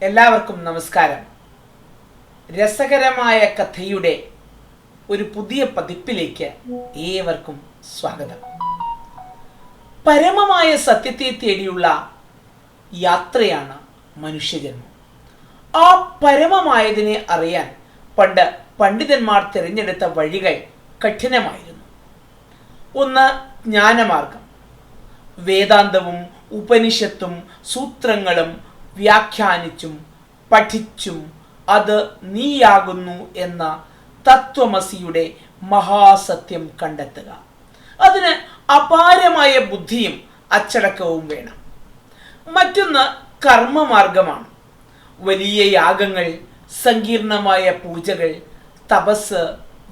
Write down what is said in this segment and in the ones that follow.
എല്ലാവർക്കും നമസ്കാരം. രസകരമായ കഥയുടെ ഒരു പുതിയ പതിപ്പിലേക്ക് ഏവർക്കും സ്വാഗതം. പരമമായ സത്യത്തെ തേടിയുള്ള യാത്രയാണ് മനുഷ്യജന്മം. ആ പരമമായതിനെ അറിയാൻ പണ്ട് പണ്ഡിതന്മാർ തിരഞ്ഞെടുത്ത വഴികൾ കഠിനമായിരുന്നു. ഒന്ന്, ജ്ഞാനമാർഗം. വേദാന്തവും ഉപനിഷത്തും സൂത്രങ്ങളും വ്യാഖ്യാനിച്ചും പഠിച്ചും അത് നീയാകുന്നു എന്ന തത്വമസിയുടെ മഹാസത്യം കണ്ടെത്തുക. അതിന് അപാരമായ ബുദ്ധിയും അച്ചടക്കവും വേണം. മറ്റൊന്ന് കർമ്മമാർഗമാണ്. വലിയ യാഗങ്ങൾ, സങ്കീർണമായ പൂജകൾ, തപസ്,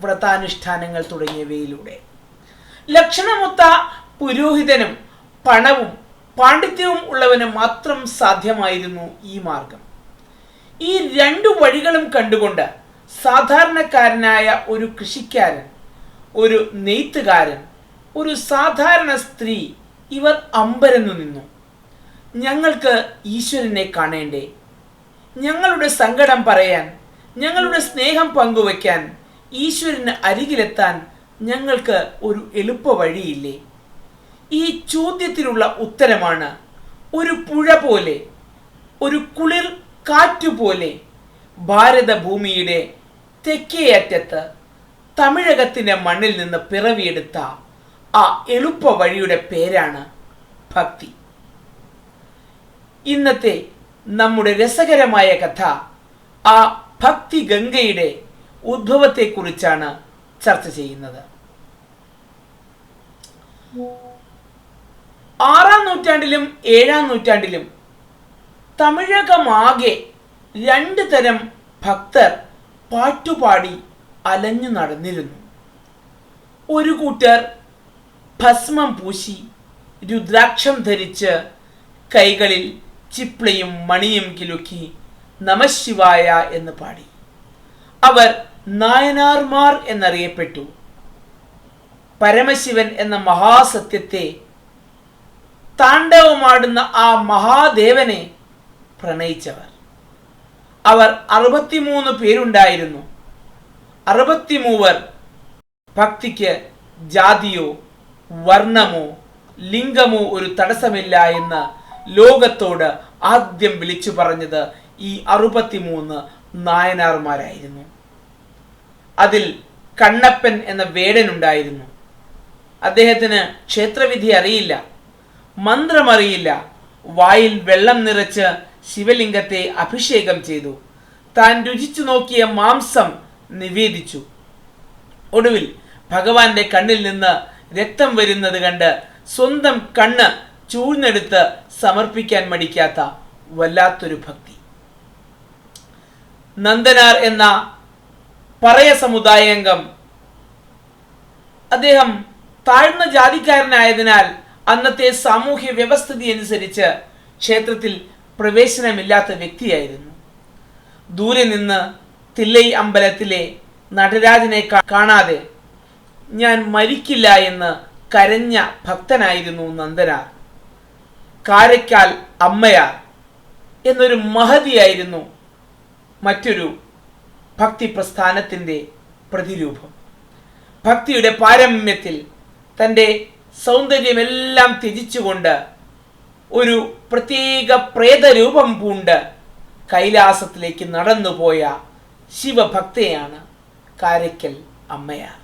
വ്രതാനുഷ്ഠാനങ്ങൾ തുടങ്ങിയവയിലൂടെ ലക്ഷണമൊത്ത പുരോഹിതനും പണവും പാണ്ഡിത്യവും ഉള്ളവന് മാത്രം സാധ്യമായിരുന്നു ഈ മാർഗം. ഈ രണ്ടു വഴികളും കണ്ടുകൊണ്ട് സാധാരണക്കാരനായ ഒരു കൃഷിക്കാരൻ, ഒരു നെയ്ത്തുകാരൻ, ഒരു സാധാരണ സ്ത്രീ ഇവർ അമ്പരന്നു നിന്നു. ഞങ്ങൾക്ക് ഈശ്വരനെ കാണേണ്ടേ? ഞങ്ങളുടെ സങ്കടം പറയാൻ, ഞങ്ങളുടെ സ്നേഹം പങ്കുവയ്ക്കാൻ, ഈശ്വരന് അരികിലെത്താൻ ഞങ്ങൾക്ക് ഒരു എളുപ്പ വഴിയില്ലേ? ഈ ചോദ്യത്തിനുള്ള ഉത്തരമാണ് ഒരു പുഴ പോലെ, ഒരു കുളിർ കാറ്റുപോലെ ഭാരതഭൂമിയുടെ തെക്കേ അറ്റത്ത് തമിഴകത്തിൻ്റെ മണ്ണിൽ നിന്ന് പിറവിയെടുത്ത ആ എളുപ്പ വഴിയുടെ പേരാണ് ഭക്തി. ഇന്നത്തെ നമ്മുടെ രസകരമായ കഥ ആ ഭക്തി ഗംഗയുടെ ഉദ്ഭവത്തെക്കുറിച്ചാണ് ചർച്ച ചെയ്യുന്നത്. 6-ാം നൂറ്റാണ്ടിലും 7-ാം നൂറ്റാണ്ടിലും തമിഴകമാകെ രണ്ട് തരം ഭക്തർ പാട്ടുപാടി അലഞ്ഞു നടന്നിരുന്നു. ഒരു കൂട്ടർ ഭസ്മം പൂശി രുദ്രാക്ഷം ധരിച്ച് കൈകളിൽ ചിപ്ലയും മണിയും കിലുക്കി നമഃശിവായ എന്ന് പാടി. അവർ നായനാർമാർ എന്നറിയപ്പെട്ടു. പരമശിവൻ എന്ന മഹാസത്യത്തെ, താണ്ഡവമാടുന്ന ആ മഹാദേവനെ പ്രണയിച്ചവർ. അവർ 63 പേരുണ്ടായിരുന്നു. 63 ഭക്തിക്ക് ജാതിയോ വർണ്ണമോ ലിംഗമോ ഒരു തടസ്സമില്ല എന്ന് ലോകത്തോട് ആദ്യം വിളിച്ചു പറഞ്ഞത് ഈ 63 നായനാർമാരായിരുന്നു. അതിൽ കണ്ണപ്പൻ എന്ന വേടനുണ്ടായിരുന്നു. അദ്ദേഹത്തിന് ക്ഷേത്രവിധി അറിയില്ല, മന്ത്രമറിയില്ല. വായിൽ വെള്ളം നിറച്ച് ശിവലിംഗത്തെ അഭിഷേകം ചെയ്തു. താൻ രുചിച്ചു നോക്കിയ മാംസം നിവേദിച്ചു. ഒടുവിൽ ഭഗവാന്റെ കണ്ണിൽ നിന്ന് രക്തം വരുന്നത് കണ്ട് സ്വന്തം കണ്ണ് ചൂഴ്ന്നെടുത്ത് സമർപ്പിക്കാൻ മടിക്കാത്ത വല്ലാത്തൊരു ഭക്തി. നന്ദനാർ എന്ന പറയ സമുദായാംഗം, അദ്ദേഹം താഴ്ന്ന ജാതിക്കാരനായതിനാൽ അന്നത്തെ സാമൂഹ്യ വ്യവസ്ഥിതി അനുസരിച്ച് ക്ഷേത്രത്തിൽ പ്രവേശനമില്ലാത്ത വ്യക്തിയായിരുന്നു. ദൂരെ നിന്ന് തില്ലൈ അമ്പലത്തിലെ നടരാജനെ കാണാതെ ഞാൻ മരിക്കില്ല എന്ന് കരഞ്ഞ ഭക്തനായിരുന്നു നന്ദനാർ. കാരയ്ക്കാൽ അമ്മയാർ എന്നൊരു മഹതിയായിരുന്നു മറ്റൊരു ഭക്തി പ്രസ്ഥാനത്തിൻ്റെ പ്രതിരൂപം. ഭക്തിയുടെ പാരമ്യത്തിൽ തൻ്റെ സൗന്ദര്യമെല്ലാം ത്യജിച്ചുകൊണ്ട് ഒരു പ്രത്യേക പ്രേതരൂപം പൂണ്ട് കൈലാസത്തിലേക്ക് നടന്നുപോയ ശിവഭക്തയാണ് കാരയ്ക്കൽ അമ്മയാർ.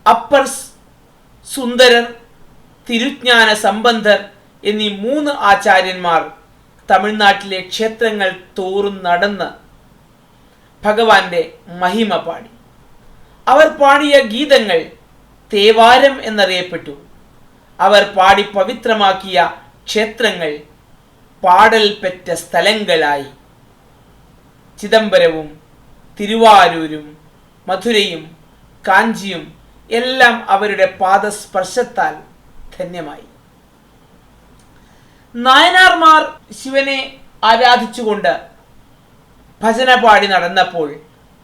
അപ്പർ സുന്ദരർ, തിരുജ്ഞാന സംബന്ധർ എന്നീ 3 ആചാര്യന്മാർ തമിഴ്നാട്ടിലെ ക്ഷേത്രങ്ങൾ തോറും നടന്ന് ഭഗവാന്റെ മഹിമ പാടി. അവർ പാടിയ ഗീതങ്ങൾ തേവാരം എന്നറിയപ്പെട്ടു. അവർ പാടി പവിത്രമാക്കിയ ക്ഷേത്രങ്ങൾ പാടൽ പെറ്റ സ്ഥലങ്ങളായി. ചിദംബരവും തിരുവാരൂരും മധുരയും കാഞ്ചിയും എല്ലാം അവരുടെ പാദസ്പർശത്താൽ ധന്യമായി. നായനാർമാർ ശിവനെ ആരാധിച്ചുകൊണ്ട് ഭജന പാടി നടന്നപ്പോൾ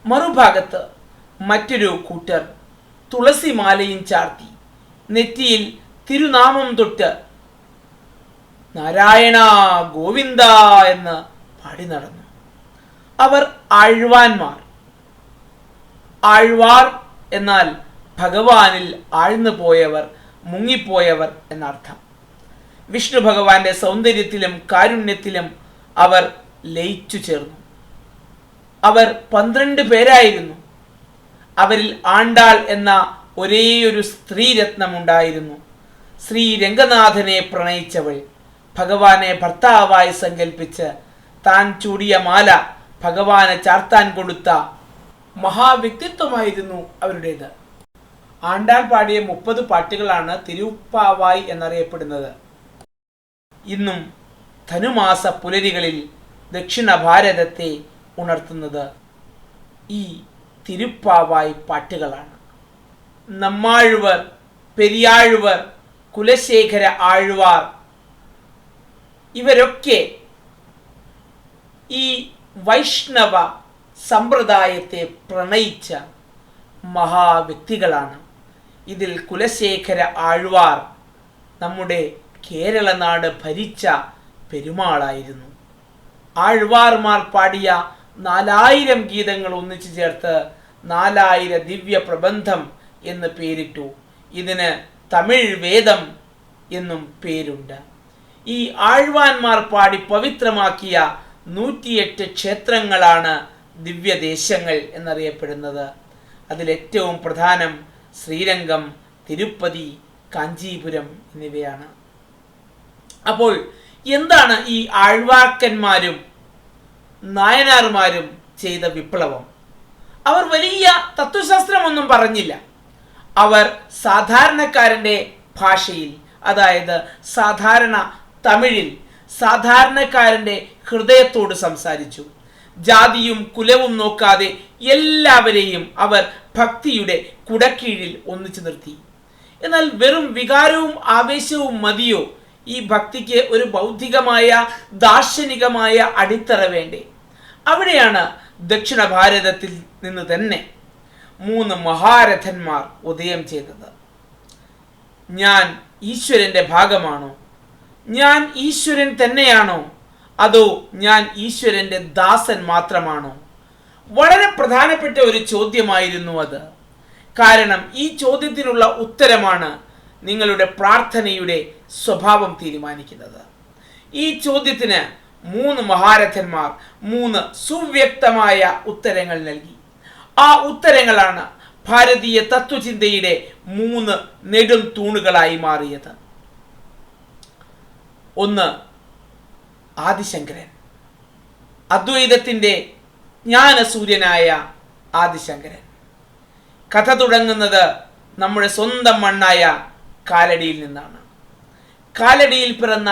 മറുഭാഗത്ത് മറ്റൊരു കൂട്ടർ തുളസിമാലയും ചാർത്തി നെറ്റിയിൽ തിരുനാമം തൊട്ട് നാരായണ ഗോവിന്ദ എന്ന് പാടി നടന്നു. അവർ ആഴ്വാന്മാർ. ആഴ്വാർ എന്നാൽ ഭഗവാനിൽ ആഴ്ന്നു പോയവർ, മുങ്ങിപ്പോയവർ എന്നർത്ഥം. വിഷ്ണു ഭഗവാന്റെ സൗന്ദര്യത്തിലും കാരുണ്യത്തിലും അവർ ലയിച്ചു ചേർന്നു. അവർ 12 പേരായിരുന്നു. അവരിൽ ആണ്ടാൾ എന്ന ഒരേയൊരു സ്ത്രീരത്നമുണ്ടായിരുന്നു. ശ്രീ രംഗനാഥനെ പ്രണയിച്ചവൾ, ഭഗവാനെ ഭർത്താവായി സങ്കല്പിച്ച് താൻ ചൂടിയ മാല ഭഗവാനെ ചാർത്താൻ കൊടുത്ത മഹാവ്യക്തിത്വമായിരുന്നു അവരുടേത്. ആണ്ടാൾ പാടിയ 30 പാട്ടുകളാണ് തിരുപ്പാവായ് എന്നറിയപ്പെടുന്നത്. ഇന്നും ധനുമാസ പുലരികളിൽ ദക്ഷിണ ഭാരതത്തെ ഉണർത്തുന്നത് ഈ തിരുപ്പാവായ് പാട്ടുകളാണ്. നമ്മാഴ്വർ, പെരിയാഴ്വർ, കുലശേഖര ആഴ്വാർ ഇവരൊക്കെ ഈ വൈഷ്ണവ സമ്പ്രദായത്തെ പ്രണയിച്ച മഹാവ്യക്തികളാണ്. ഇതിൽ കുലശേഖര ആഴ്വാർ നമ്മുടെ കേരള നാട് ഭരിച്ച പെരുമാളായിരുന്നു. ആഴ്വാർമാർ പാടിയ 4000 ഗീതങ്ങൾ ഒന്നിച്ചു ചേർത്ത് 4000 ദിവ്യ പ്രബന്ധം എന്ന് പേരിട്ടു. ഇതിന് തമിഴ് വേദം എന്നും പേരുണ്ട്. ഈ ആഴ്വാന്മാർ പാടി പവിത്രമാക്കിയ 108 ക്ഷേത്രങ്ങളാണ് ദിവ്യദേശങ്ങൾ എന്നറിയപ്പെടുന്നത്. അതിലേറ്റവും പ്രധാനം ശ്രീരംഗം, തിരുപ്പതി, കാഞ്ചീപുരം എന്നിവയാണ്. അപ്പോൾ എന്താണ് ഈ ആഴ്വാക്കന്മാരും നായനാർമാരും ചെയ്ത വിപ്ലവം? അവർ വലിയ തത്വശാസ്ത്രമൊന്നും പറഞ്ഞില്ല. അവർ സാധാരണക്കാരൻ്റെ ഭാഷയിൽ, അതായത് സാധാരണ തമിഴിൽ സാധാരണക്കാരൻ്റെ ഹൃദയത്തോട് സംസാരിച്ചു. ജാതിയും കുലവും നോക്കാതെ എല്ലാവരെയും അവർ ഭക്തിയുടെ കുടക്കീഴിൽ ഒന്നിച്ചു നിർത്തി. എന്നാൽ വെറും വികാരവും ആവേശവും മതിയോ ഈ ഭക്തിക്ക് ഒരു ബൗദ്ധികമായ ദാർശനികമായ അടിത്തറ വേണ്ടേ? അവിടെയാണ് ദക്ഷിണ ഭാരതത്തിൽ നിന്ന് തന്നെ 3 മഹാരഥന്മാർ ഉദയം ചെയ്തത്. ഞാൻ ഈശ്വരന്റെ ഭാഗമാണോ? ഞാൻ ഈശ്വരൻ തന്നെയാണോ? അതോ ഞാൻ ഈശ്വരന്റെ ദാസൻ മാത്രമാണോ? വളരെ പ്രധാനപ്പെട്ട ഒരു ചോദ്യമായിരുന്നു അത്. കാരണം ഈ ചോദ്യത്തിനുള്ള ഉത്തരമാണ് നിങ്ങളുടെ പ്രാർത്ഥനയുടെ സ്വഭാവം തീരുമാനിക്കുന്നത്. ഈ ചോദ്യത്തിന് 3 മഹാരഥന്മാർ 3 സുവ്യക്തമായ ഉത്തരങ്ങൾ നൽകി. ആ ഉത്തരങ്ങളാണ് ഭാരതീയ തത്വചിന്തയുടെ 3 നെടും തൂണുകളായി മാറിയത്. ഒന്ന്, ആദിശങ്കരൻ, അദ്വൈതത്തിൻ്റെ ജ്ഞാനസൂര്യനായ ആദിശങ്കരൻ. കഥ തുടങ്ങുന്നത് നമ്മുടെ സ്വന്തം മണ്ണായ കാലടിയിൽ നിന്നാണ്. കാലടിയിൽ പിറന്ന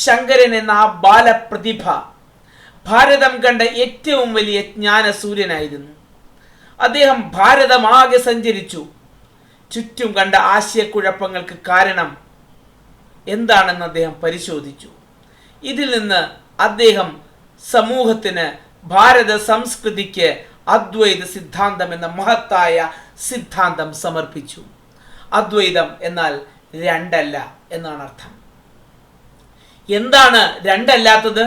ശങ്കരൻ എന്ന ആ ബാലപ്രതിഭ ഭാരതം കണ്ട ഏറ്റവും വലിയ ജ്ഞാനസൂര്യനായിരുന്നു. അദ്ദേഹം ഭാരതമാകെ സഞ്ചരിച്ചു. ചുറ്റും കണ്ട ആശയക്കുഴപ്പങ്ങൾക്ക് കാരണം എന്താണെന്ന് അദ്ദേഹം പരിശോധിച്ചു. ഇതിൽ നിന്ന് അദ്ദേഹം സമൂഹത്തിന്, ഭാരത സംസ്കൃതിക്ക് അദ്വൈത സിദ്ധാന്തം എന്ന മഹത്തായ സിദ്ധാന്തം സമർപ്പിച്ചു. അദ്വൈതം എന്നാൽ രണ്ടല്ല എന്നാണ് അർത്ഥം. എന്താണ് രണ്ടല്ലാത്തത്?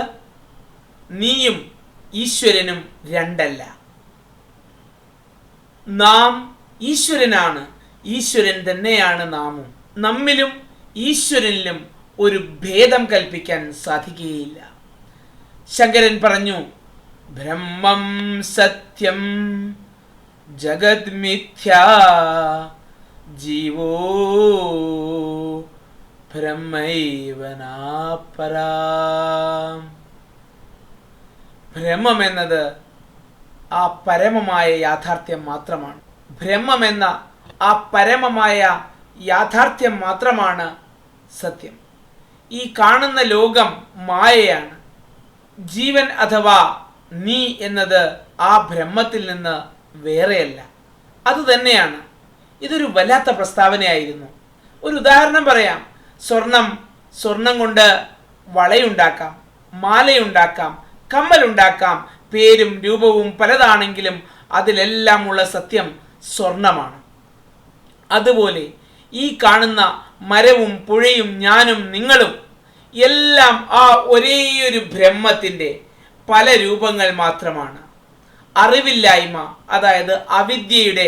നീയും ഈശ്വരനും രണ്ടല്ല. നാം ഈശ്വരനാണ്, ഈശ്വരൻ തന്നെയാണ് നാമും. നമ്മിലും ഈശ്വരനിലും ഒരു ഭേദം കൽപ്പിക്കാൻ സാധിക്കുകയില്ല. ശങ്കരൻ പറഞ്ഞു, ബ്രഹ്മം സത്യം ജഗത് മിഥ്യാ ജീവോ ബ്രഹ്മൈവ നാപരാ. ബ്രഹ്മം എന്നത് ആ പരമമായ യാഥാർത്ഥ്യം മാത്രമാണ്. ബ്രഹ്മം എന്ന ആ പരമമായ യാഥാർത്ഥ്യം മാത്രമാണ് സത്യം. ഈ കാണുന്ന ലോകം മായയാണ്. ജീവൻ അഥവാ നീ എന്നത് ആ ബ്രഹ്മത്തിൽ നിന്ന് വേറെയല്ല, അതുതന്നെയാണ്. ഇതൊരു വല്ലാത്ത പ്രസ്താവനയായിരുന്നു. ഒരു ഉദാഹരണം പറയാം. സ്വർണം കൊണ്ട് വളയുണ്ടാക്കാം, മാലയുണ്ടാക്കാം, കമ്മലുണ്ടാക്കാം. പേരും രൂപവും പലതാണെങ്കിലും അതിലെല്ലാമുള്ള സത്യം സ്വർണമാണ്. അതുപോലെ ഈ കാണുന്ന മരവും പുഴയും ഞാനും നിങ്ങളും എല്ലാം ആ ഒരേയൊരു ബ്രഹ്മത്തിൻ്റെ പല രൂപങ്ങൾ മാത്രമാണ്. അറിവില്ലായ്മ, അതായത് അവിദ്യയുടെ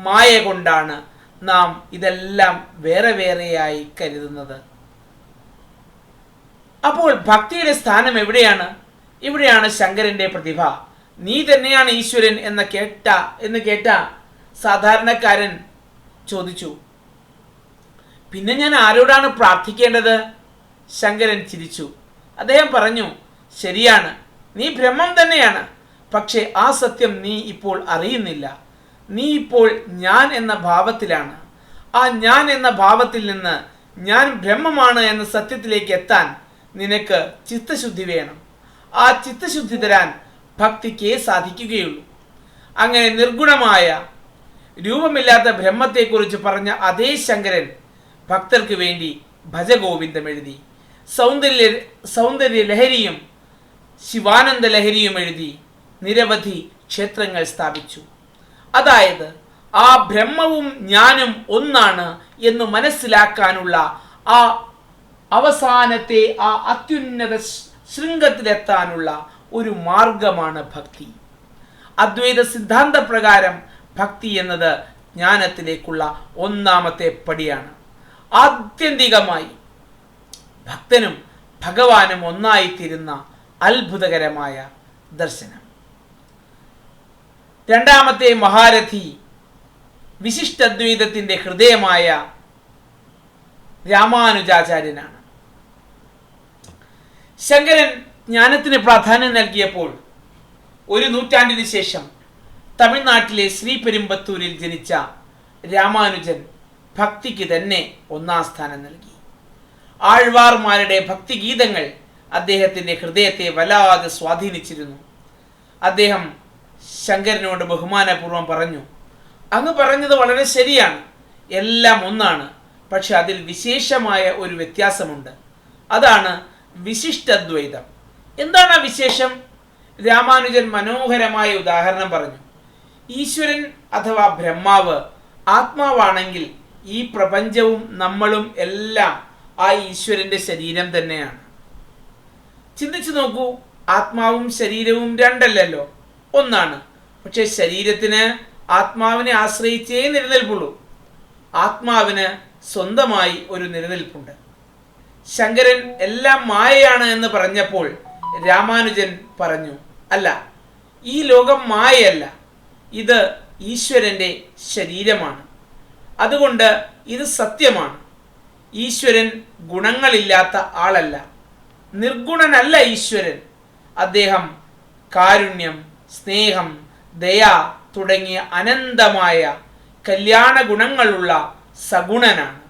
മായ കൊണ്ടാണ് നാം ഇതെല്ലാം വേറെ വേറെയായി കരുതുന്നത്. അപ്പോൾ ഭക്തിയുടെ സ്ഥാനം എവിടെയാണ്? ഇവിടെയാണ് ശങ്കരന്റെ പ്രതിഭ. നീ തന്നെയാണ് ഈശ്വരൻ എന്ന് കേട്ട സാധാരണക്കാരൻ ചോദിച്ചു, പിന്നെ ഞാൻ ആരോടാണ് പ്രാർത്ഥിക്കേണ്ടത്? ശങ്കരൻ ചിരിച്ചു. അദ്ദേഹം പറഞ്ഞു, ശരിയാണ്, നീ ബ്രഹ്മം തന്നെയാണ്. പക്ഷേ ആ സത്യം നീ ഇപ്പോൾ അറിയുന്നില്ല. നീ ഇപ്പോൾ ഞാൻ എന്ന ഭാവത്തിലാണ്. ആ ഞാൻ എന്ന ഭാവത്തിൽ നിന്ന് ഞാൻ ബ്രഹ്മമാണ് എന്ന സത്യത്തിലേക്ക് എത്താൻ നിനക്ക് ചിത്തശുദ്ധി വേണം. ആ ചിത്തശുദ്ധി തരാൻ ഭക്തിക്കേ സാധിക്കുകയുള്ളൂ. അങ്ങനെ നിർഗുണമായ രൂപമില്ലാത്ത ബ്രഹ്മത്തെക്കുറിച്ച് പറഞ്ഞ അതേ ശങ്കരൻ ഭക്തർക്ക് വേണ്ടി ഭജഗോവിന്ദം എഴുതി. സൗന്ദര്യ ലഹരിയും ശിവാനന്ദ ലഹരിയും എഴുതി നിരവധി ക്ഷേത്രങ്ങൾ സ്ഥാപിച്ചു. അതായത് ആ ബ്രഹ്മവും ഞാനും ഒന്നാണ് എന്ന് മനസ്സിലാക്കാനുള്ള ആ അവസാനത്തെ ആ അത്യുന്നത ശൃംഗത്തിലെത്താനുള്ള ഒരു മാർഗമാണ് ഭക്തി. അദ്വൈത സിദ്ധാന്ത പ്രകാരം ഭക്തി എന്നത് ജ്ഞാനത്തിലേക്കുള്ള ഒന്നാമത്തെ പടിയാണ്. ആത്യന്തികമായി ഭക്തനും ഭഗവാനും ഒന്നായിത്തീരുന്ന അത്ഭുതകരമായ ദർശനം. രണ്ടാമത്തെ മഹാരഥി വിശിഷ്ടദ്വൈതത്തിന്റെ ഹൃദയമായ രാമാനുജാചാര്യനാണ്. ശങ്കരൻ ജ്ഞാനത്തിന് പ്രാധാന്യം നൽകിയപ്പോൾ ഒരു നൂറ്റാണ്ടിന് ശേഷം തമിഴ്നാട്ടിലെ ശ്രീപെരുമ്പത്തൂരിൽ ജനിച്ച രാമാനുജൻ ഭക്തിക്ക് തന്നെ ഒന്നാം സ്ഥാനം നൽകി. ആഴ്വാർമാരുടെ ഭക്തിഗീതങ്ങൾ അദ്ദേഹത്തിൻ്റെ ഹൃദയത്തെ വല്ലാതെ സ്വാധീനിച്ചിരുന്നു. അദ്ദേഹം ശങ്കരനോട് ബഹുമാനപൂർവ്വം പറഞ്ഞു, അങ്ങ് പറഞ്ഞത് വളരെ ശരിയാണ്, എല്ലാം ഒന്നാണ്. പക്ഷെ അതിൽ വിശേഷമായ ഒരു വ്യത്യാസമുണ്ട്. അതാണ് വിശിഷ്ടദ്വൈതം. എന്താണ് ആ വിശേഷം? രാമാനുജൻ മനോഹരമായ ഉദാഹരണം പറഞ്ഞു. ഈശ്വരൻ അഥവാ ബ്രഹ്മാവ് ആത്മാവാണെങ്കിൽ ഈ പ്രപഞ്ചവും നമ്മളും എല്ലാം ആ ഈശ്വരന്റെ ശരീരം തന്നെയാണ്. ചിന്തിച്ചു നോക്കൂ, ആത്മാവും ശരീരവും രണ്ടല്ലല്ലോ, ഒന്നാണ്. പക്ഷെ ശരീരത്തിന് ആത്മാവിനെ ആശ്രയിച്ചേ നിലനിൽപ്പുള്ളൂ. ആത്മാവിന് സ്വന്തമായി ഒരു നിലനിൽപ്പുണ്ട്. ശങ്കരൻ എല്ലാം മായയാണ് എന്ന് പറഞ്ഞപ്പോൾ രാമാനുജൻ പറഞ്ഞു, അല്ല, ഈ ലോകം മായയല്ല, ഇത് ഈശ്വരന്റെ ശരീരമാണ്. അതുകൊണ്ട് ഇത് സത്യമാണ്. ഈശ്വരൻ ഗുണങ്ങളില്ലാത്ത ആളല്ല, നിർഗുണനല്ല ഈശ്വരൻ. അദ്ദേഹം കാരുണ്യം, സ്നേഹം, ദയ തുടങ്ങിയ അനന്തമായ കല്യാണ ഗുണങ്ങളുള്ള സഗുണനാണ്.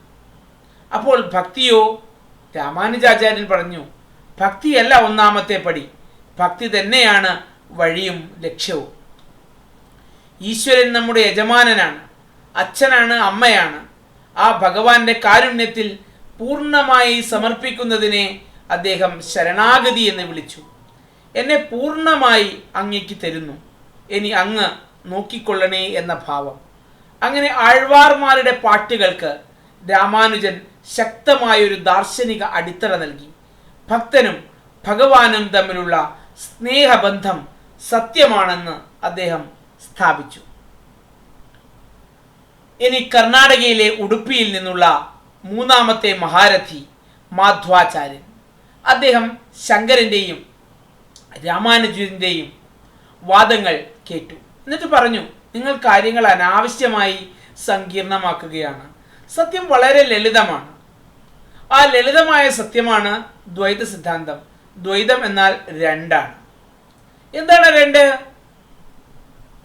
അപ്പോൾ ഭക്തിയോ? രാമാനുജാചാര്യൻ പറഞ്ഞു, ഭക്തിയല്ല ഒന്നാമത്തെ പടി, ഭക്തി തന്നെയാണ് വഴിയും ലക്ഷ്യവും. ഈശ്വരൻ നമ്മുടെ യജമാനനാണ്, അച്ഛനാണ്, അമ്മയാണ്. ആ ഭഗവാന്റെ കാരുണ്യത്തിൽ പൂർണ്ണമായി സമർപ്പിക്കുന്നതിനെ അദ്ദേഹം ശരണാഗതി എന്ന് വിളിച്ചു. എന്നെ പൂർണ്ണമായി അങ്ങേക്ക് തരുന്നു, ഇനി അങ്ങ് നോക്കിക്കൊള്ളണേ എന്ന ഭാവം. അങ്ങനെ ആഴ്വാർമാരുടെ പാട്ടുകൾക്ക് രാമാനുജൻ ശക്തമായൊരു ദാർശനിക അടിത്തറ നൽകി. ഭക്തനും ഭഗവാനും തമ്മിലുള്ള സ്നേഹബന്ധം സത്യമാണെന്ന് അദ്ദേഹം സ്ഥാപിച്ചു. ഇനി കർണാടകയിലെ ഉടുപ്പിയിൽ നിന്നുള്ള മൂന്നാമത്തെ മഹാരഥി മാധ്വാചാര്യൻ. അദ്ദേഹം ശങ്കരന്റെയും രാമാനുജന്റെയും വാദങ്ങൾ കേട്ടു. എന്നിട്ട് പറഞ്ഞു, നിങ്ങൾ കാര്യങ്ങൾ അനാവശ്യമായി സങ്കീർണമാക്കുകയാണ്. സത്യം വളരെ ലളിതമാണ്. ആ ലളിതമായ സത്യമാണ് ദ്വൈത സിദ്ധാന്തം. ദ്വൈതം എന്നാൽ രണ്ടാണ്. എന്താണ് രണ്ട്?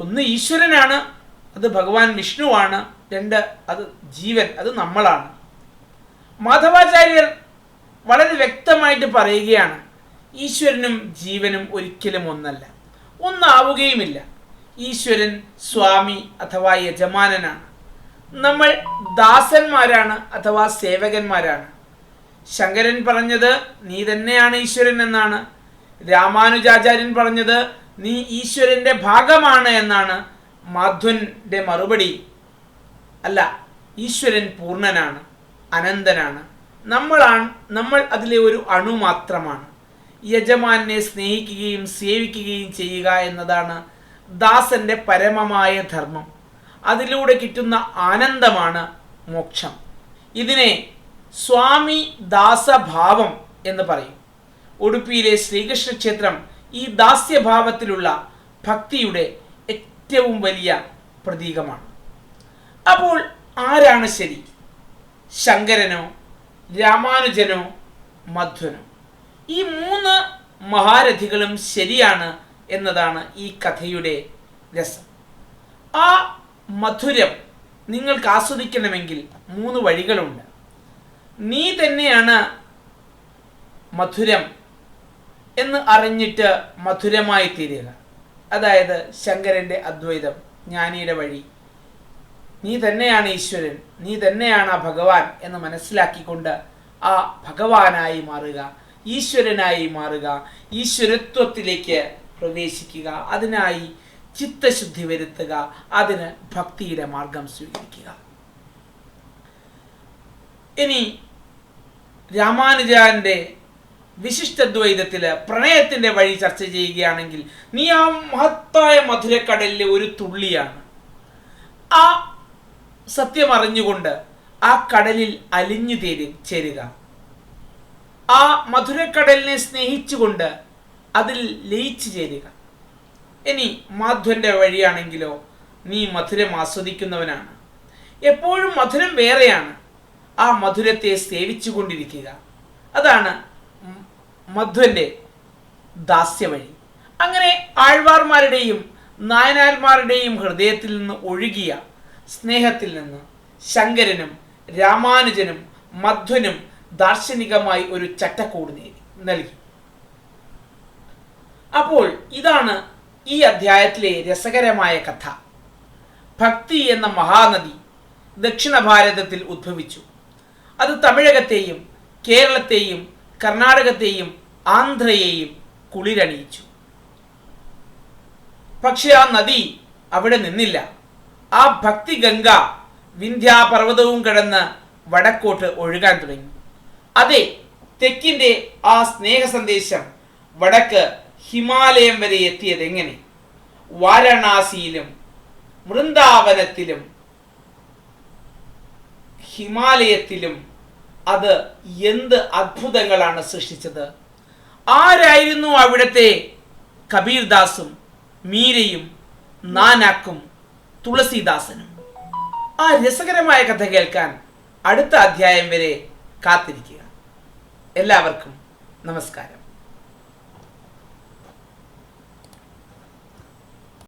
ഒന്ന് ഈശ്വരനാണ്, അത് ഭഗവാൻ വിഷ്ണുവാണ്. രണ്ട്, അത് ജീവൻ, അത് നമ്മളാണ്. മാധവാചാര്യർ വളരെ വ്യക്തമായിട്ട് പറയുകയാണ്, ഈശ്വരനും ജീവനും ഒരിക്കലും ഒന്നല്ല, ഒന്നാവുകയുമില്ല. ഈശ്വരൻ സ്വാമി അഥവാ യജമാനനാണ്, നമ്മൾ ദാസന്മാരാണ് അഥവാ സേവകന്മാരാണ്. ശങ്കരൻ പറഞ്ഞത് നീ തന്നെയാണ് ഈശ്വരൻ എന്നാണ്. രാമാനുജാചാര്യൻ പറഞ്ഞത് നീ ഈശ്വരന്റെ ഭാഗമാണ് എന്നാണ്. മാധ്വന്റെ മറുപടി, അല്ല, ഈശ്വരൻ പൂർണ്ണനാണ്, അനന്തനാണ്, നമ്മൾ അതിലെ ഒരു അണു മാത്രമാണ്. യജമാനെ സ്നേഹിക്കുകയും സേവിക്കുകയും ചെയ്യുക എന്നതാണ് ദാസന്റെ പരമമായ ധർമ്മം. അതിലൂടെ കിട്ടുന്ന ആനന്ദമാണ് മോക്ഷം. ഇതിനെ സ്വാമി ദാസഭാവം എന്ന് പറയും. ഉടുപ്പിയിലെ ശ്രീകൃഷ്ണ ക്ഷേത്രം ഈ ദാസ്യഭാവത്തിലുള്ള ഭക്തിയുടെ ഏറ്റവും വലിയ പ്രതീകമാണ്. അപ്പോൾ ആരാണ് ശരി? ശങ്കരനോ, രാമാനുജനോ, മധ്വനോ? ഈ 3 മഹാരഥികളും ശരിയാണ് എന്നതാണ് ഈ കഥയുടെ രസം. ആ മധുരം നിങ്ങൾക്ക് ആസ്വദിക്കണമെങ്കിൽ 3 വഴികളുണ്ട്. നീ തന്നെയാണ് മധുരം എന്ന് അറിഞ്ഞിട്ട് മധുരമായി തീരുക. അതായത് ശങ്കരൻ്റെ അദ്വൈതം, ജ്ഞാനിയുടെ വഴി. നീ തന്നെയാണ് ഈശ്വരൻ, നീ തന്നെയാണ് ആ ഭഗവാൻ എന്ന് മനസ്സിലാക്കിക്കൊണ്ട് ആ ഭഗവാനായി മാറുക, ഈശ്വരനായി മാറുക, ഈശ്വരത്വത്തിലേക്ക് പ്രവേശിക്കുക. അതിനായി ചിത്തശുദ്ധി വരുത്തുക, അതിന് ഭക്തിയുടെ മാർഗം സ്വീകരിക്കുക. ഇനി രാമാനുജന്റെ വിശിഷ്ടദ്വൈതത്തില് പ്രണയത്തിന്റെ വഴി ചർച്ച ചെയ്യുകയാണെങ്കിൽ, നീ ആ മഹത്തായ മധുരക്കടലിലെ ഒരു തുള്ളിയാണ്. ആ സത്യം അറിഞ്ഞുകൊണ്ട് ആ കടലിൽ അലിഞ്ഞു ചേരുക. ആ മധുരക്കടലിനെ സ്നേഹിച്ചുകൊണ്ട് അതിൽ ലയിച്ചു ചേരുക. ഇനി മാധ്വന്റെ വഴിയാണെങ്കിലോ, നീ മധുരം ആസ്വദിക്കുന്നവനാണ്. എപ്പോഴും മധുരം വേറെയാണ്. ആ മധുരത്തെ സേവിച്ചു കൊണ്ടിരിക്കുക. അതാണ് മധ്വന്റെ ദാസ്യവഴി. അങ്ങനെ ആഴ്വാർമാരുടെയും നായനാർമാരുടെയും ഹൃദയത്തിൽ നിന്ന് ഒഴുകിയ സ്നേഹത്തിൽ നിന്ന് ശങ്കരനും രാമാനുജനും മധ്വനും ദാർശനികമായി ഒരു ചട്ടക്കൂട് നൽകി. അപ്പോൾ ഇതാണ് ഈ അധ്യായത്തിലെ രസകരമായ കഥ. ഭക്തി എന്ന മഹാനദി ദക്ഷിണ ഭാരതത്തിൽ ഉദ്ഭവിച്ചു. അത് തമിഴകത്തെയും കേരളത്തെയും കർണാടകത്തെയും ആന്ധ്രയെയും കുളിരണിയിച്ചു. പക്ഷെ ആ നദി അവിടെ നിന്നില്ല. ആ ഭക്തി ഗംഗ വിന്ധ്യാപർവ്വതവും കടന്ന് വടക്കോട്ട് ഒഴുകാൻ തുടങ്ങി. അതെ, തെക്കിന്റെ ആ സ്നേഹ സന്ദേശം വടക്ക് ഹിമാലയം വരെ എത്തിയത് എങ്ങനെ? വാരണാസിയിലും വൃന്ദാവനത്തിലും ഹിമാലയത്തിലും അത് എന്ത് അത്ഭുതങ്ങളാണ് സൃഷ്ടിച്ചത്! ആരായിരുന്നു അവിടുത്തെ കബീർദാസും മീരയും നാനാക്കും തുളസീദാസനും? ആ രസകരമായ കഥ കേൾക്കാൻ അടുത്ത അധ്യായം വരെ കാത്തിരിക്കുക. എല്ലാവർക്കും നമസ്കാരം.